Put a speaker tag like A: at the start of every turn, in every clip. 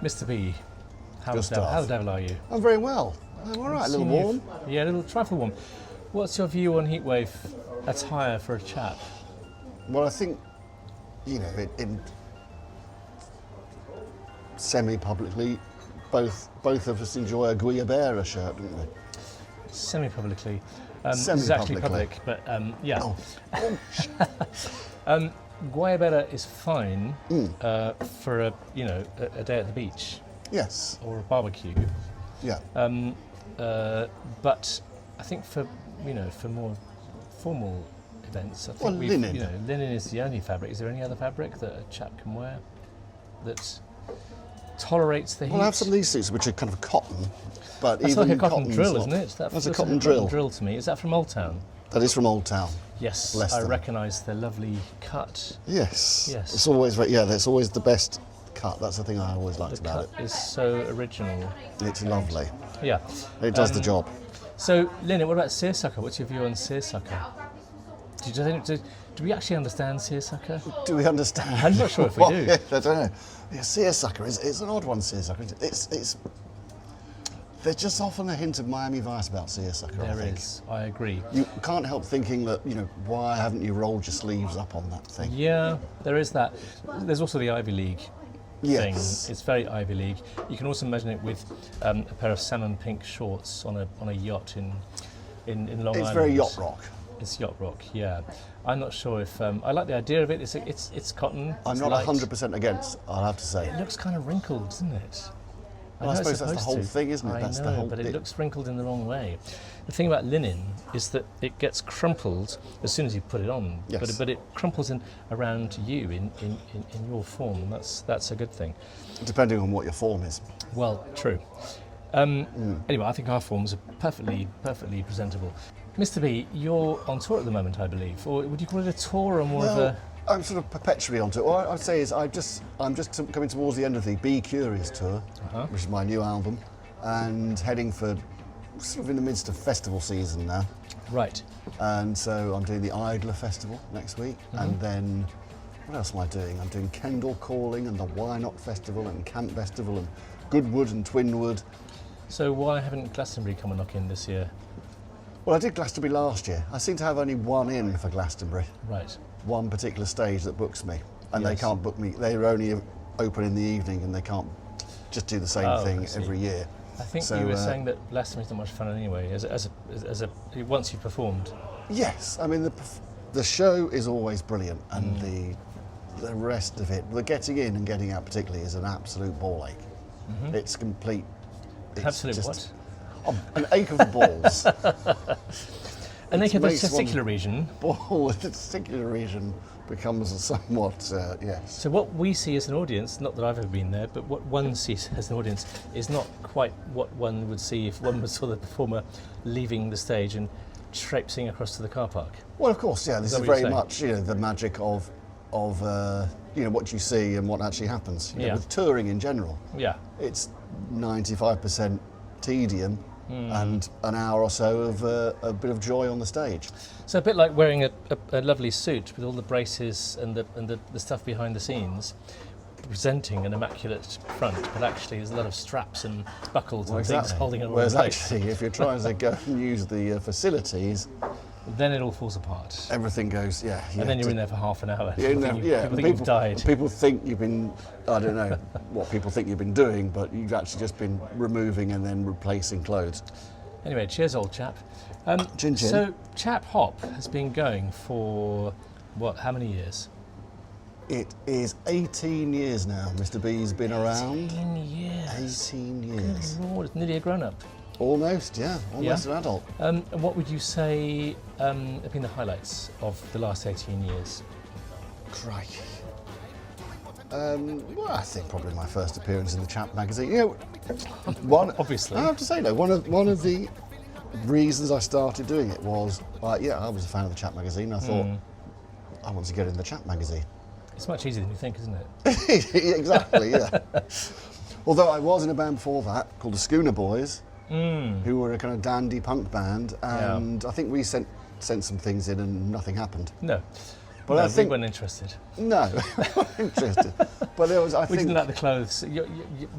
A: Mr. B, how
B: Good
A: the
B: stuff.
A: devil are you?
B: I'm very well. I'm all right, a little warm.
A: Yeah, a little trifle warm. What's your view on heatwave attire for a chap?
B: Well, I think, you know, in semi-publicly, both of us enjoy a Guayabera shirt, don't we?
A: Semi-publicly.
B: Semi-publicly.
A: This is actually public, but yeah.
B: Oh.
A: Guayabera is fine for a day at the beach.
B: Yes.
A: Or a barbecue.
B: Yeah.
A: But I think for more formal events, I think
B: linen.
A: Linen is the only fabric. Is there any other fabric that a chap can wear that tolerates the heat?
B: Well, I have some of these suits which are kind of cotton, but
A: that's
B: even
A: like a cotton
B: cotton's
A: drill,
B: not-
A: isn't it?
B: That's a cotton drill.
A: Drill to me. Is that from Old Town?
B: That is from Old Town.
A: Yes,
B: Bless
A: I
B: them.
A: recognise the lovely cut.
B: Yes.
A: Yes.
B: It's always that's always the best cut. That's the thing I always liked
A: The
B: about
A: cut is so original.
B: it. It's lovely.
A: Yeah.
B: It does the job.
A: So, Lynette, what about seersucker? What's your view on seersucker? Do we actually understand seersucker?
B: Do we understand?
A: I'm not sure if we do.
B: Yeah, I don't know. Yeah, seersucker it's an odd one. Seersucker. It's there's just often a hint of Miami Vice about seersucker. I
A: There
B: think.
A: is. I agree.
B: You can't help thinking that why haven't you rolled your sleeves up on that thing?
A: Yeah, there is that. There's also the Ivy League thing.
B: Yes.
A: It's very Ivy League. You can also imagine it with a pair of salmon pink shorts on a yacht in Long Island.
B: It's very yacht rock.
A: It's yacht rock. Yeah. I'm not sure if I like the idea of it. It's cotton.
B: I'm
A: it's
B: not
A: light.
B: 100% against. I'll have to say.
A: It looks kind of wrinkled, doesn't it?
B: Well, I
A: know it's
B: suppose that's the
A: supposed
B: whole
A: to.
B: thing, isn't it?
A: I
B: That's
A: know,
B: the whole
A: but it
B: bit.
A: looks wrinkled in the wrong way. The thing about linen is that it gets crumpled as soon as you put it on.
B: Yes.
A: But it crumples in around you in your form. That's a good thing.
B: Depending on what your form is.
A: Well, true. Anyway, I think our forms are perfectly presentable. Mr. B, you're on tour at the moment, I believe, or would you call it a tour or more of a?
B: I'm sort of perpetually onto it. What I'd say is I'm just coming towards the end of the Be Curious tour, which is my new album, and heading for sort of in the midst of festival season now.
A: Right.
B: And so I'm doing the Idler Festival next week, and then what else am I doing? I'm doing Kendal Calling and the Why Not Festival and Camp Festival and Goodwood and Twinwood.
A: So why haven't Glastonbury come a knock in this year?
B: Well, I did Glastonbury last year. I seem to have only one in for Glastonbury.
A: Right.
B: One particular stage that books me, and they
A: Yes.
B: can't book me. They're only open in the evening, and they can't just do the same
A: Oh, I
B: thing
A: see.
B: every year.
A: I think
B: So,
A: you were saying that Glastonbury's not much fun anyway. As a once you've performed.
B: Yes, I mean the show is always brilliant, and the rest of it, the getting in and getting out particularly, is an absolute ball ache. It's complete. It's
A: Absolute
B: just,
A: what?
B: An ache of the balls.
A: And they
B: It
A: have the
B: makes one-
A: testicular region.
B: Ball, the testicular region becomes somewhat yes.
A: So what we see as an audience, not that I've ever been there, but what one sees as an audience is not quite what one would see if one saw the performer leaving the stage and traipsing across to the car park.
B: Well, of course, yeah. This
A: Is
B: is
A: that what
B: very
A: you're
B: much the magic of what you see and what actually happens.
A: Yeah.
B: With touring in general,
A: Yeah.
B: it's 95% tedium and an hour or so of a bit of joy on the stage.
A: So a bit like wearing a lovely suit with all the braces and the stuff behind the scenes, presenting an immaculate front, but actually there's a lot of straps and buckles and things holding it all
B: Whereas
A: in place.
B: actually, if you're trying to go and use the facilities,
A: Then it all falls apart.
B: everything goes, yeah.
A: And then you're in there for half an hour.
B: You're in there, yeah.
A: People think you've died.
B: People think you've been, I don't know what people think you've been doing, but you've actually just been removing and then replacing clothes.
A: Anyway, cheers, old chap.
B: Chin chin.
A: So, Chap-hop has been going for, how many years?
B: It is 18 years now. Mr. B's been around.
A: 18 years.
B: 18 years.
A: Good Lord, it's nearly a grown-up.
B: Almost, yeah. Almost an adult.
A: And what would you say have been the highlights of the last 18 years?
B: Crikey. Well, I think probably my first appearance in the Chap magazine.
A: Obviously.
B: I have to say though, one of the reasons I started doing it was, I was a fan of the Chap magazine. I thought, I want to get in the Chap magazine.
A: It's much easier than you think, isn't it?
B: Exactly, yeah. Although I was in a band before that called the Schooner Boys, who were a kind of dandy punk band, and I think we sent some things in and nothing happened.
A: No.
B: But
A: no,
B: I think
A: we weren't interested.
B: no, not interested. But there was, I
A: We
B: think,
A: didn't like the clothes. The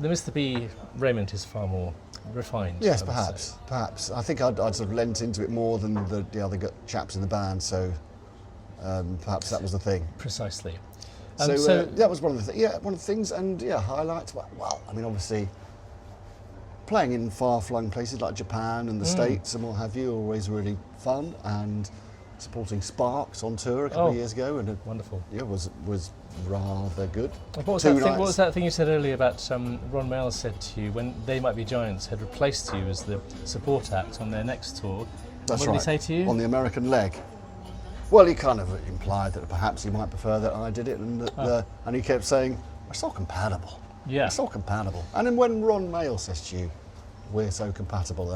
A: Mr. B raiment is far more refined.
B: yes,
A: I would say.
B: perhaps. I think I'd sort of lent into it more than the other chaps in the band. So perhaps that was the thing.
A: Precisely.
B: So that was one of the one of the things, and highlights. Well, I mean, obviously, playing in far-flung places like Japan and the States and what have you, always really fun. And supporting Sparks on tour a couple of years ago, and
A: wonderful.
B: Yeah, was rather good.
A: What was that thing you said earlier about Ron Mail said to you when They Might Be Giants had replaced you as the support act on their next tour?
B: That's
A: what
B: right.
A: did he say to you?
B: On the American leg. Well, he kind of implied that perhaps he might prefer that I did it, and that and he kept saying, "We're so compatible."
A: Yeah.
B: We're so compatible. And then when Ron Mail says to you, "We're so compatible,"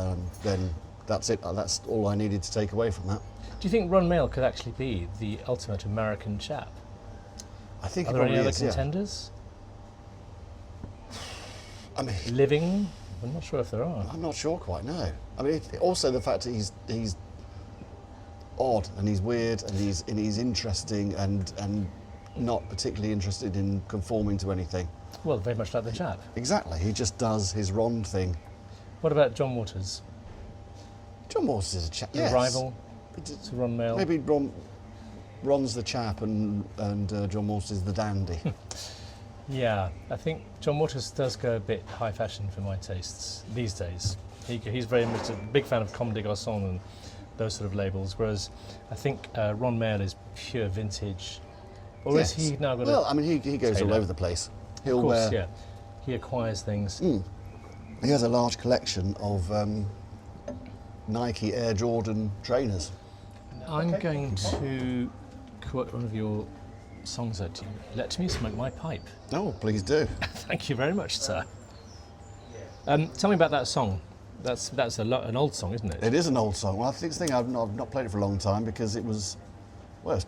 B: then that's it. That's all I needed to take away from that.
A: Do you think Ron Mail could actually be the ultimate American chap?
B: I think
A: Are
B: it
A: there any
B: probably
A: other
B: is, yeah.
A: contenders?
B: I mean,
A: Living? I'm not sure if there are.
B: I'm not sure quite. No. I mean, also the fact that he's odd and he's weird and he's interesting and not particularly interested in conforming to anything.
A: Well, very much like the chap.
B: Exactly. He just does his Ron thing.
A: What about John Waters?
B: John Waters is a chap.
A: The
B: Yes.
A: rival to Ron Mail?
B: Maybe Ron's the chap and John Waters is the dandy.
A: Yeah, I think John Waters does go a bit high fashion for my tastes these days. He's very much a big fan of Comme des Garçons and those sort of labels, whereas I think Ron Mail is pure vintage. Or
B: Yes.
A: is he now got
B: Well, I mean, he goes all
A: tailor?
B: over the place. He'll
A: Of course,
B: wear.
A: yeah. He acquires things.
B: He has a large collection of Nike Air Jordan trainers.
A: I'm going to quote one of your songs out to you. Let me smoke my pipe.
B: Oh, please do.
A: Thank you very much, sir. Tell me about that song. That's an old song, isn't it?
B: It is an old song. Well, I think it's the thing I've not played it for a long time because it was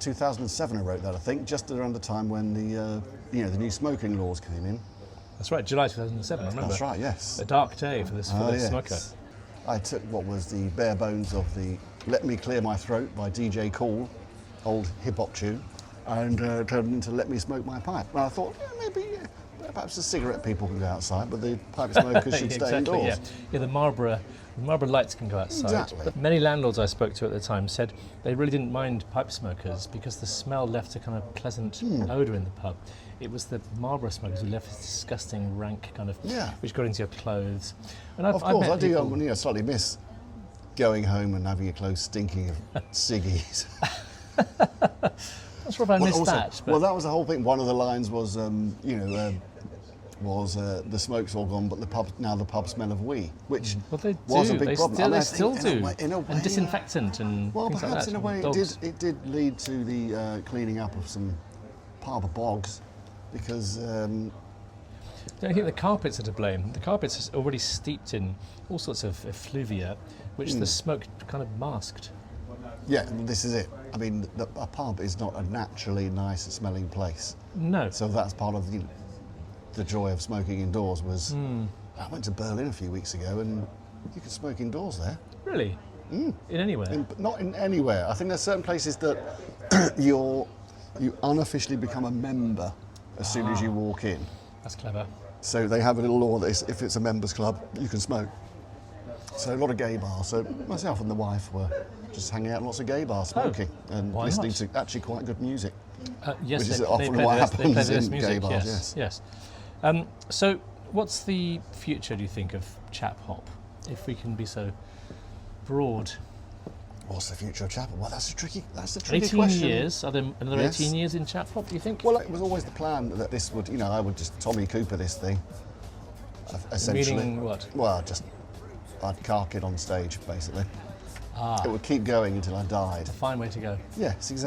B: 2007 I wrote that, I think, just around the time when the new smoking laws came in.
A: That's right, July 2007, I remember.
B: That's right, yes.
A: A dark day for this smoker.
B: Yes. I took what was the bare bones of the Let Me Clear My Throat by DJ Kool, old hip-hop tune, and turned it into Let Me Smoke My Pipe. And I thought, perhaps the cigarette people can go outside, but the pipe smokers should stay indoors.
A: Yeah, the Marlborough lights can go outside.
B: Exactly.
A: But many landlords I spoke to at the time said they really didn't mind pipe smokers because the smell left a kind of pleasant odour in the pub. It was the Marlborough smokers who left this disgusting, rank kind of, which got into your clothes. And
B: Of course, I do
A: people...
B: slightly miss going home and having your clothes stinking of ciggies.
A: Not sure if I missed that. But
B: Well, that was the whole thing. One of the lines was, the smoke's all gone, but the pub smell of wee, which
A: well, they
B: was
A: do.
B: a big
A: They
B: problem.
A: still do.
B: In a way,
A: and disinfectant and
B: well,
A: things
B: perhaps
A: like that.
B: in a way
A: Dogs.
B: it did lead to the cleaning up of some harbour bogs, because
A: Don't you think the carpets are to blame? The carpets are already steeped in all sorts of effluvia, which the smoke kind of masked.
B: this is it. I mean, a pub is not a naturally nice smelling place.
A: No.
B: So that's part of the joy of smoking indoors was. I went to Berlin a few weeks ago and you could smoke indoors there.
A: Really? In anywhere?
B: Not in anywhere. I think there's certain places that you unofficially become a member as soon as you walk in.
A: That's clever.
B: So they have a little law that if it's a members club, you can smoke. So a lot of gay bars. So myself and the wife were just hanging out in lots of gay bars smoking and
A: why
B: listening
A: not?
B: to actually quite good music.
A: Yes,
B: Which is
A: they
B: often
A: play
B: what
A: this- they play
B: happens
A: this
B: in
A: music,
B: gay bars,
A: yes. So, what's the future, do you think, of Chap-hop, if we can be so broad?
B: What's the future of Chap? Well, that's a tricky
A: 18
B: question.
A: years? Are there another
B: Yes.
A: 18 years in Chap-hop, do you think?
B: Well, it was always the plan that this would, I would just Tommy Cooper this thing, essentially.
A: Meaning what?
B: Well, I'd cark it on stage, basically. It would keep going until I died.
A: Fine way to go.
B: Yes, exactly.